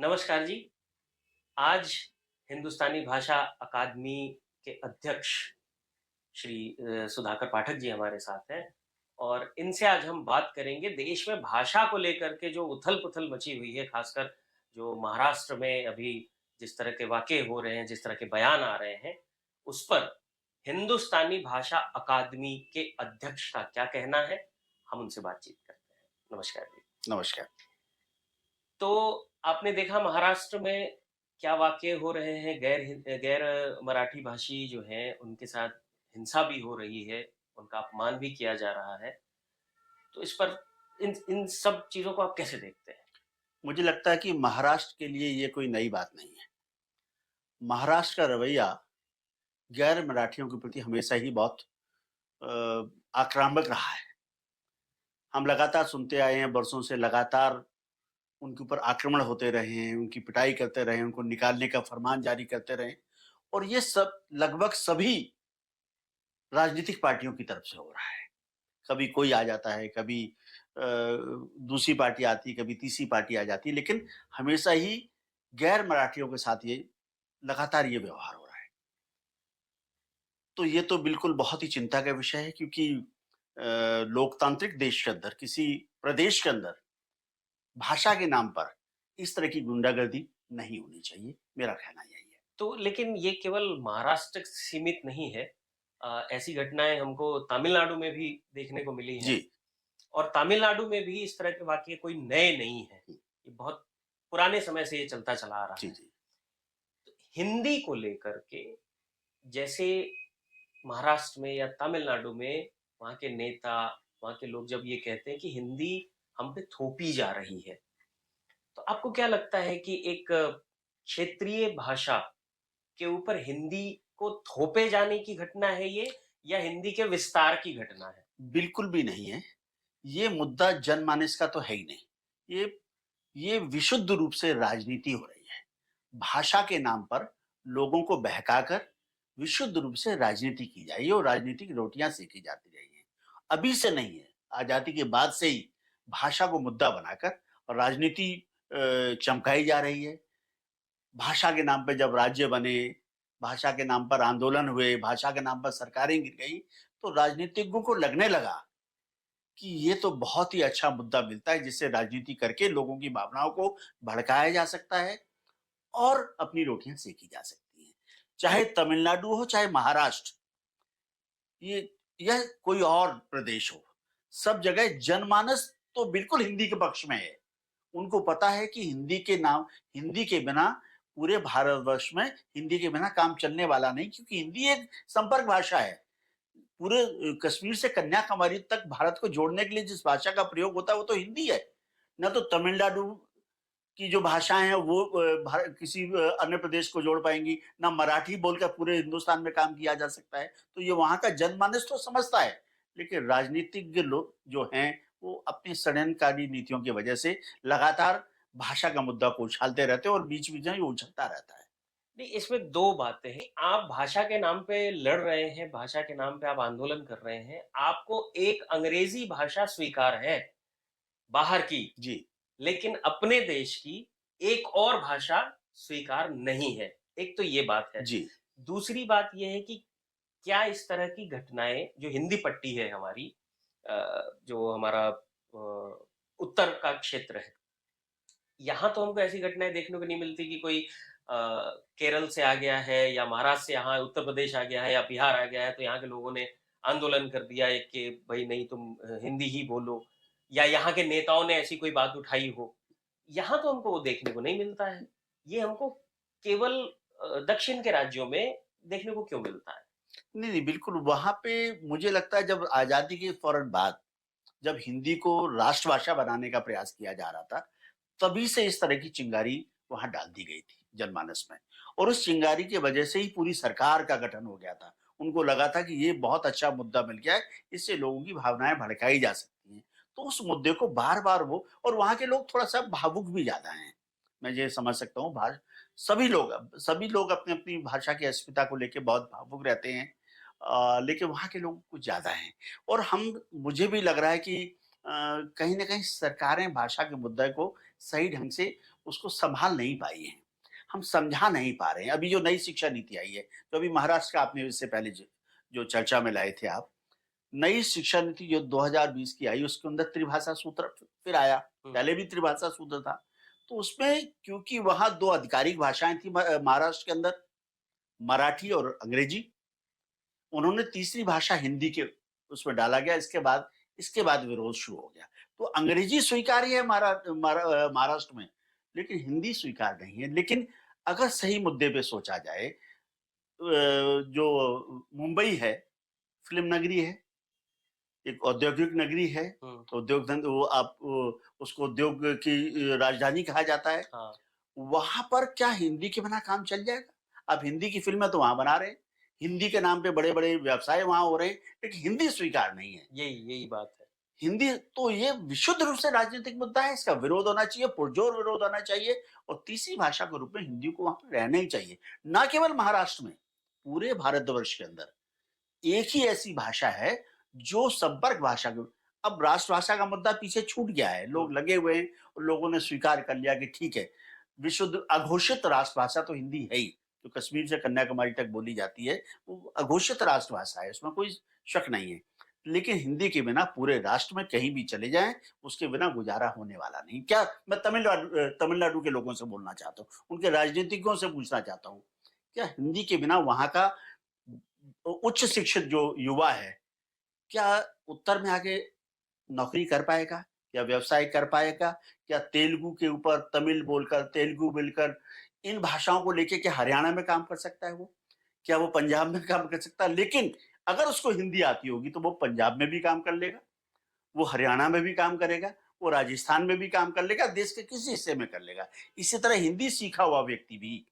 नमस्कार जी। आज हिंदुस्तानी भाषा अकादमी के अध्यक्ष श्री सुधाकर पाठक जी हमारे साथ हैं और इनसे आज हम बात करेंगे देश में भाषा को लेकर के जो उथल-पुथल मची हुई है, खासकर जो महाराष्ट्र में अभी जिस तरह के वाक़ये हो रहे हैं, जिस तरह के बयान आ रहे हैं, उस पर हिंदुस्तानी भाषा अकादमी के अध्यक्ष का क्या कहना है? हम उनसे बातचीत करते हैं। नमस्कार जी। नमस्कार। तो आपने देखा महाराष्ट्र में क्या वाक़ये हो रहे हैं, गैर मराठी भाषी जो हैं, उनके साथ हिंसा भी हो रही है, उनका अपमान भी किया जा रहा है। तो इस पर इन इन सब चीज़ों को आप कैसे देखते हैं? मुझे लगता है कि महाराष्ट्र के लिए ये कोई नई बात नहीं है। महाराष्ट्र का रवैया गैर मराठियों के प्रति हमेशा ही बहुत आक्रामक रहा है। हम लगातार सुनते आए हैं, बरसों से लगातार उनके ऊपर आक्रमण होते रहे हैं, उनकी पिटाई करते रहे हैं, उनको निकालने का फरमान जारी करते रहे और ये सब लगभग सभी राजनीतिक पार्टियों की तरफ से हो रहा है। कभी कोई आ जाता है, कभी दूसरी पार्टी आती है, कभी तीसरी पार्टी आ जाती है, लेकिन हमेशा ही गैर मराठियों के साथ ये लगातार ये व्यवहार हो रहा है। तो ये तो बिल्कुल बहुत ही चिंता का विषय है क्योंकि लोकतांत्रिक देश के अंदर, किसी प्रदेश के अंदर भाषा के नाम पर इस तरह की गुंडागर्दी नहीं होनी चाहिए, मेरा कहना यही है। तो लेकिन ये केवल महाराष्ट्र तक सीमित नहीं है। ऐसी घटनाएँ हमको तमिलनाडु में भी देखने को मिली हैं जी। और तमिलनाडु में भी इस तरह के वाक़ये कोई नए नहीं हैं। हुँ, ये बहुत पुराने समय से ये चलता चला आ रहा जी, है। जी। हिंदी को लेकर के जैसे महाराष्ट्र में या तमिलनाडु में वहाँ के नेता, वहाँ के लोग जब ये कहते हैं कि हिंदी हम पे थोपी जा रही है, तो आपको क्या लगता है कि एक क्षेत्रीय भाषा के ऊपर हिंदी को थोपे जाने की घटना है ये या हिंदी के विस्तार की घटना है? बिल्कुल भी नहीं है। ये मुद्दा जनमानस का तो है ही नहीं। ये विशुद्ध रूप से राजनीति हो रही है। भाषा के नाम पर लोगों को बहकाकर विशुद्ध रूप से राजनीति की जा रही है और राजनीतिक रोटियां सेकी जाती रही हैं। अभी से नहीं है, आजादी के बाद से ही भाषा को मुद्दा बनाकर और राजनीति चमकाई जा रही है। भाषा के नाम पे जब राज्य बने, भाषा के नाम पर आंदोलन हुए, भाषा के नाम पर सरकारें गिर गई, तो राजनीतिज्ञों को लगने लगा कि ये तो बहुत ही अच्छा मुद्दा मिलता है जिससे राजनीति करके लोगों की भावनाओं को भड़काया जा सकता है और अपनी रोटियां सेकी जा सकती हैं। चाहे तमिलनाडु हो, चाहे महाराष्ट्र, ये यह कोई और प्रदेश हो, सब जगह जनमानस तो बिल्कुल हिंदी के पक्ष में है। उनको पता है कि हिंदी के बिना पूरे भारतवर्ष में हिंदी के बिना काम चलने वाला नहीं, क्योंकि हिंदी एक संपर्क भाषा है। पूरे कश्मीर से कन्याकुमारी तक भारत को जोड़ने के लिए जिस भाषा का प्रयोग होता है वो तो हिंदी है। ना तो तमिलनाडु की जो भाषाएं हैं वो किसी अन्य प्रदेश को जोड़ पाएंगी, ना मराठी बोलकर पूरे हिंदुस्तान में काम किया जा सकता है। तो ये वहां का जनमानस तो समझता है, लेकिन राजनीतिज्ञ लोग जो हैं वो अपनी षड्यंत्रकारी नीतियों की वजह से लगातार भाषा का मुद्दा को उछालते रहते हैं और बीच बीच में ये उछलता रहता है। नहीं, इसमें 2 बातें हैं। आप भाषा के नाम पे लड़ रहे हैं, भाषा के नाम पे आप आंदोलन कर रहे हैं। आपको एक अंग्रेज़ी भाषा स्वीकार है, बाहर की, जी। लेकिन अपने देश की एक और भाषा स्वीकार नहीं है। एक तो ये बात है। जी। दूसरी बात ये है कि क्या इस तरह की घटनाएँ जो हिंदी पट्टी है हमारी, जो हमारा उत्तर का क्षेत्र है, यहाँ तो हमको ऐसी घटनाएँ देखने को नहीं मिलती कि कोई केरल से आ गया है या महाराष्ट्र से यहाँ उत्तर प्रदेश आ गया है या बिहार आ गया है, तो यहाँ के लोगों ने आंदोलन कर दिया है कि भई नहीं तुम हिंदी ही बोलो या यहाँ के नेताओं ने ऐसी कोई बात उठाई हो। यहाँ तो हमको वो देखने को नहीं मिलता है। ये हमको केवल दक्षिण के राज्यों में देखने को क्यों मिलता है? नहीं, नहीं, बिल्कुल वहां पे मुझे लगता है जब आजादी के फौरन बाद जब हिंदी को राष्ट्रभाषा बनाने का प्रयास किया जा रहा था, तभी से इस तरह की चिंगारी वहां डाल दी गई थी जनमानस में। और उस चिंगारी की वजह से ही पूरी सरकार का गठन हो गया था। उनको लगा था कि ये बहुत अच्छा मुद्दा मिल गया है, इससे लोगों की भावनाएं भड़काई जा सकती हैं। तो उस मुद्दे को बार बार वो, और वहां के लोग थोड़ा सा भावुक भी ज्यादा हैं, मैं ये समझ सकता हूँ। सभी लोग अपनी अपनी भाषा की अस्मिता को लेकर बहुत भावुक रहते हैं, लेकिन वहाँ के लोग कुछ ज़्यादा हैं। और मुझे भी लग रहा है कि कहीं न कहीं सरकारें भाषा के मुद्दे को सही ढंग से उसको संभाल नहीं पाई हैं, हम समझा नहीं पा रहे हैं। अभी जो नई शिक्षा नीति आई है, तो अभी महाराष्ट्र का आपने इससे पहले जो चर्चा में लाए थे आप, नई शिक्षा नीति जो 2020 की आई, उसके अंदर त्रिभाषा सूत्र फिर आया। पहले भी त्रिभाषा सूत्र था, तो उसमें क्योंकि वहां दो आधिकारिक भाषाएं थी महाराष्ट्र के अंदर, मराठी और अंग्रेजी, उन्होंने तीसरी भाषा हिंदी के उसमें डाला गया। इसके बाद विरोध शुरू हो गया। तो अंग्रेजी स्वीकार्य है महाराष्ट्र में, लेकिन हिंदी स्वीकार नहीं है। लेकिन अगर सही मुद्दे पे सोचा जाए, जो मुंबई है, फिल्म नगरी है, एक औद्योगिक नगरी है, उद्योग धंधे, उसको उद्योग की राजधानी कहा जाता है। हाँ। वहां पर क्या हिंदी के बिना काम चल जाएगा? अब हिंदी की फिल्में तो वहां बना रहे हैं, हिंदी के नाम पे बड़े बड़े व्यवसाय वहां हो रहे हैं, लेकिन हिंदी स्वीकार नहीं है। यही बात है। हिंदी तो ये विशुद्ध रूप से राजनीतिक मुद्दा है, इसका विरोध होना चाहिए, पुरजोर विरोध होना चाहिए, और तीसरी भाषा के रूप में हिंदी को वहां पर रहना ही चाहिए। ना केवल महाराष्ट्र में, पूरे भारतवर्ष के अंदर एक ही ऐसी भाषा है जो संपर्क भाषा के, अब राष्ट्रभाषा का मुद्दा पीछे छूट गया है, लोग लगे हुए हैं और लोगों ने स्वीकार कर लिया कि ठीक है, विशुद्ध अघोषित राष्ट्रभाषा तो हिंदी है ही, जो कश्मीर से कन्याकुमारी तक बोली जाती है, वो अघोषित राष्ट्रभाषा है, उसमें कोई शक नहीं है। लेकिन हिंदी के बिना पूरे राष्ट्र में कहीं भी चले जाएं, उसके बिना गुजारा होने वाला नहीं। क्या मैं तमिलनाडु के लोगों से बोलना चाहता हूँ, उनके राजनीतिज्ञों से पूछना चाहता हूँ, क्या हिंदी के बिना वहां का उच्च शिक्षित जो युवा है, क्या उत्तर में आके नौकरी कर पाएगा? क्या व्यवसाय कर पाएगा? क्या तेलुगु के ऊपर तमिल बोलकर, तेलुगु बोलकर, इन भाषाओं को लेके क्या हरियाणा में काम कर सकता है वो? क्या वो पंजाब में काम कर सकता है? लेकिन अगर उसको हिंदी आती होगी तो वो पंजाब में भी काम कर लेगा, वो हरियाणा में भी काम करेगा, वो राजस्थान में भी काम कर लेगा, देश के किसी हिस्से में कर लेगा। इसी तरह हिंदी सीखा हुआ व्यक्ति भी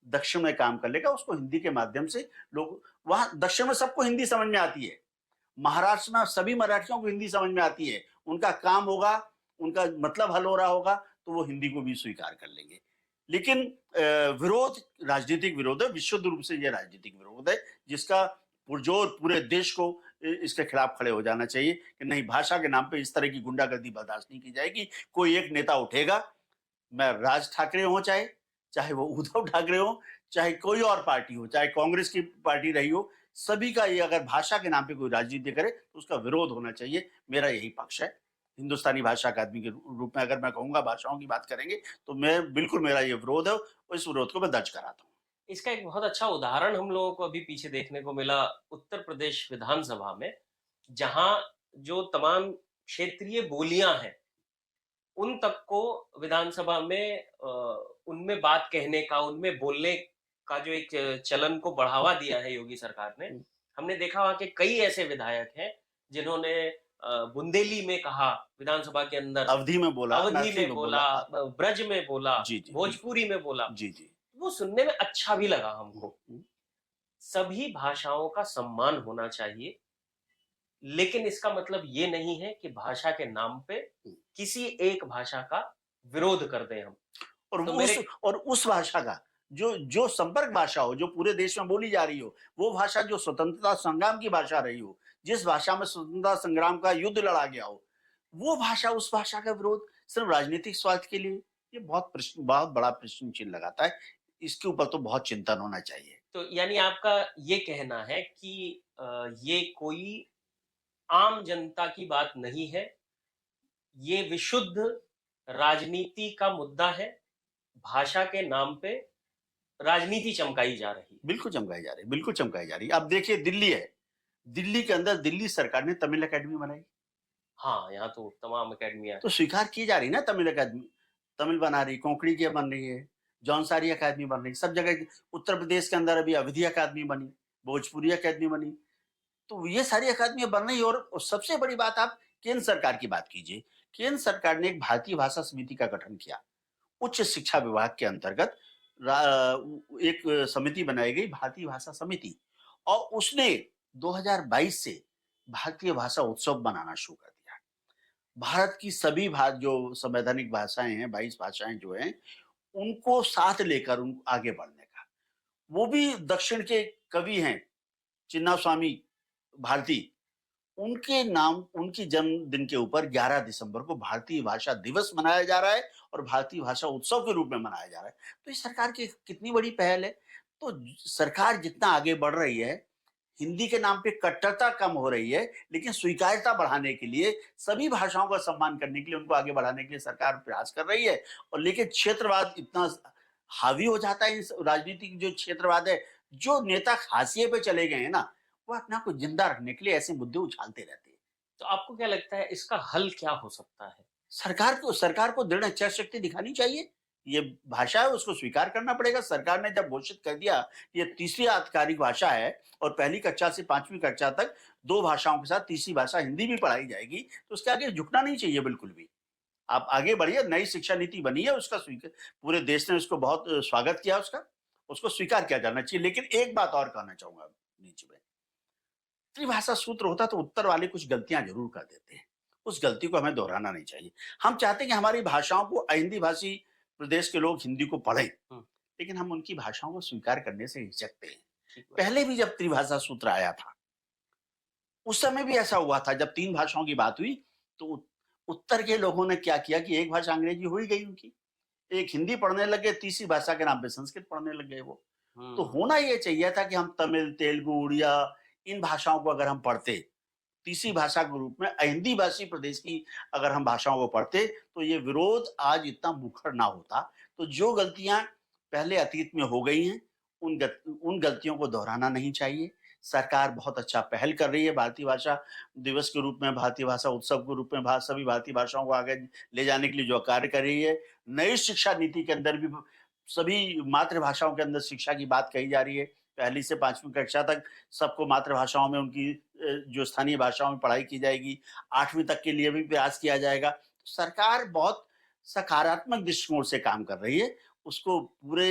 दक्षिण में काम कर लेगा, उसको हिंदी के माध्यम से लोग, वहां दक्षिण में सबको हिंदी समझ में आती है, महाराष्ट्र में सभी मराठियों को हिंदी समझ में आती है, उनका काम होगा, उनका मतलब हल हो रहा होगा, तो वो हिंदी को भी स्वीकार कर लेंगे। लेकिन विरोध राजनीतिक विरोध है, विशुद्ध रूप से ये राजनीतिक विरोध है, जिसका पुरजोर पूरे देश को इसके खिलाफ खड़े हो जाना चाहिए कि नहीं, भाषा के नाम पे इस तरह की गुंडागर्दी बर्दाश्त नहीं की जाएगी। कोई एक नेता उठेगा, मैं राज ठाकरे हो, चाहे वो उद्धव ठाकरे हो, चाहे कोई और पार्टी हो, चाहे कांग्रेस की पार्टी रही हो, सभी का ये अगर भाषा के नाम पे कोई राजनीति करे तो उसका विरोध होना चाहिए। मेरा यही पक्ष है। हिंदुस्तानी भाषा अकादमी के रूप में अगर मैं कहूंगा, भाषाओं की बात करेंगे, तो मैं बिल्कुल, मेरा ये विरोध है और इस विरोध को मैं दर्ज कराता हूँ। इसका एक बहुत अच्छा उदाहरण हम लोगों को अभी पीछे देखने को मिला उत्तर प्रदेश विधानसभा में, जहां जो तमाम क्षेत्रीय बोलियां हैं उन तक को विधानसभा में उनमें बात कहने का, उनमें बोलने का जो एक चलन को बढ़ावा दिया है योगी सरकार ने। हमने देखा वहां के कई ऐसे विधायक हैं जिन्होंने बुंदेली में कहा विधानसभा के अंदर, अवधि में बोला, अवधि में बोला, ब्रज में बोला, जी, भोजपुरी में बोला। जी, वो सुनने में अच्छा भी लगा हमको। सभी भाषाओं का सम्मान होना चाहिए, लेकिन इसका मतलब ये नहीं है कि भाषा के नाम पे किसी एक भाषा का विरोध कर दें हम। और तो उस भाषा का जो संपर्क भाषा हो, जो पूरे देश में बोली जा रही हो, वो भाषा जो स्वतंत्रता संग्राम की भाषा रही हो, जिस भाषा में स्वतंत्रता संग्राम का युद्ध लड़ा गया हो, वो भाषा, उस भाषा का विरोध सिर्फ राजनीतिक स्वार्थ के लिए, ये बहुत बड़ा प्रश्न चिन्ह लगाता है। इसके ऊपर तो बहुत चिंतन होना चाहिए। तो यानी आपका ये कहना है कि ये कोई आम जनता की बात नहीं है, ये विशुद्ध राजनीति का मुद्दा है, भाषा के नाम पे राजनीति चमकाई जा रही। बिल्कुल चमकाई जा रही, बिल्कुल चमकाई जा रही। अब देखिए, दिल्ली है, दिल्ली के अंदर दिल्ली सरकार ने तमिल अकेडमी बनाई। हाँ, यहाँ तो तमाम अकेडमियां तो स्वीकार की जा रही ना तमिल अकेडमी, तमिल बना रही, कोंकणी की बन रही है, जौनसारी अकादमी बन रही, सब जगह। उत्तर प्रदेश के अंदर अभी अवधि अकादमी बनी, भोजपुरी अकादमी बनी, तो ये सारी अकादमियां बन रही। और सबसे बड़ी बात, आप केंद्र सरकार की बात कीजिए, केंद्र सरकार ने एक भारतीय भाषा समिति का गठन किया, उच्च शिक्षा विभाग के अंतर्गत एक समिति बनाई गई, भारतीय भाषा समिति, और उसने 2022 से भारतीय भाषा उत्सव मनाना शुरू कर दिया। भारत की सभी जो संवैधानिक भाषाएं हैं, 22 भाषाएं जो हैं, उनको साथ लेकर उनको आगे बढ़ने का। वो भी दक्षिण के कवि हैं, चिन्ना स्वामी भारती, उनके नाम, उनकी जन्मदिन के ऊपर 11 दिसंबर को भारतीय भाषा दिवस मनाया जा रहा है और भारतीय भाषा उत्सव के रूप में मनाया जा रहा है। तो ये सरकार की कितनी बड़ी पहल है। तो सरकार जितना आगे बढ़ रही है, हिंदी के नाम पे कट्टरता कम हो रही है, लेकिन स्वीकार्यता बढ़ाने के लिए, सभी भाषाओं का सम्मान करने के लिए, उनको आगे बढ़ाने के लिए सरकार प्रयास कर रही है। और लेकिन क्षेत्रवाद इतना हावी हो जाता है, इस राजनीतिक जो क्षेत्रवाद है, जो नेता हाशिए पे चले गए हैं ना, वो अपने आप को जिंदा रखने के लिए ऐसे मुद्दे उछालते रहते हैं। तो आपको क्या लगता है इसका हल क्या हो सकता है? सरकार को दृढ़ इच्छाशक्ति दिखानी चाहिए। ये भाषा है, उसको स्वीकार करना पड़ेगा। सरकार ने जब घोषित कर दिया ये तीसरी आधिकारिक भाषा है और पहली कक्षा से 5वीं कक्षा तक 2 भाषाओं के साथ तीसरी भाषा हिंदी भी पढ़ाई जाएगी, तो उसके आगे झुकना नहीं चाहिए बिल्कुल भी। आप आगे बढ़िए, नई शिक्षा नीति बनी है, उसका पूरे देश ने उसको बहुत स्वागत किया उसका, उसको स्वीकार किया जाना चाहिए। लेकिन एक बात और कहना चाहूँगा बीच में, त्रिभाषा सूत्र होता तो उत्तर वाले कुछ गलतियाँ ज़रूर कर देते हैं। उस गलती को हमें दोहराना नहीं चाहिए। हम चाहते हैं कि हमारी भाषाओं को अहिंदी भाषी प्रदेश के लोग हिंदी को पढ़ें, हुँ, लेकिन हम उनकी भाषाओं को स्वीकार करने से हिचकते हैं। ठीक बात। पहले भी जब त्रिभाषा सूत्र आया था, उस समय भी ऐसा हुआ था। जब 3 भाषाओं की बात हुई, तो उत्तर के लोगों ने क्या किया कि एक भाषा अंग्रेजी हो ही गई उनकी। एक हिंदी पढ़ने लगे, तीसरी भाषा के नाम पे संस्कृत पढ़ने लग गए वो। तो हुँ, होना ये चाहिए था कि हम तमिल, तेलुगु, उड़िया इन भाषाओं को अगर हम पढ़ते, तीसरी भाषा के रूप में अहिंदी भाषी प्रदेश की अगर हम भाषाओं को पढ़ते, तो ये विरोध आज इतना मुखर ना होता। तो जो गलतियाँ पहले अतीत में हो गई हैं, उन गलतियों को दोहराना नहीं चाहिए। सरकार बहुत अच्छा पहल कर रही है भारतीय भाषा दिवस के रूप में, भारतीय भाषा उत्सव के रूप में सभी भारतीय भाषाओं को आगे ले जाने के लिए जो कार्य कर रही है। नई शिक्षा नीति के अंदर भी सभी मातृभाषाओं के अंदर शिक्षा की बात कही जा रही है। पहली से 5वीं कक्षा तक सबको मातृभाषाओं में उनकी जो स्थानीय भाषाओं में पढ़ाई की जाएगी। 8वीं तक के लिए भी प्रयास किया जाएगा। तो सरकार बहुत सकारात्मक दृष्टिकोण से काम कर रही है। उसको पूरे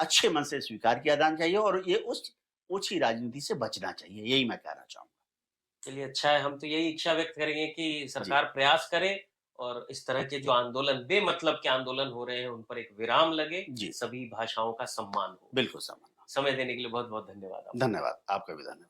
अच्छे मन से स्वीकार किया जाना चाहिए और ये उस ओछी राजनीति से बचना चाहिए। यही मैं कहना चाहूँगा। चलिए अच्छा है, हम तो यही इच्छा व्यक्त करेंगे कि जी, सरकार प्रयास करे और इस तरह के जो आंदोलन बेमतलब के आंदोलन हो रहे हैं, उन पर एक विराम लगे, जी, सभी भाषाओं का सम्मान हो। बिल्कुल समझना। समय देने के लिए बहुत-बहुत धन्यवाद आपका। धन्यवाद। आपका भी धन्यवाद।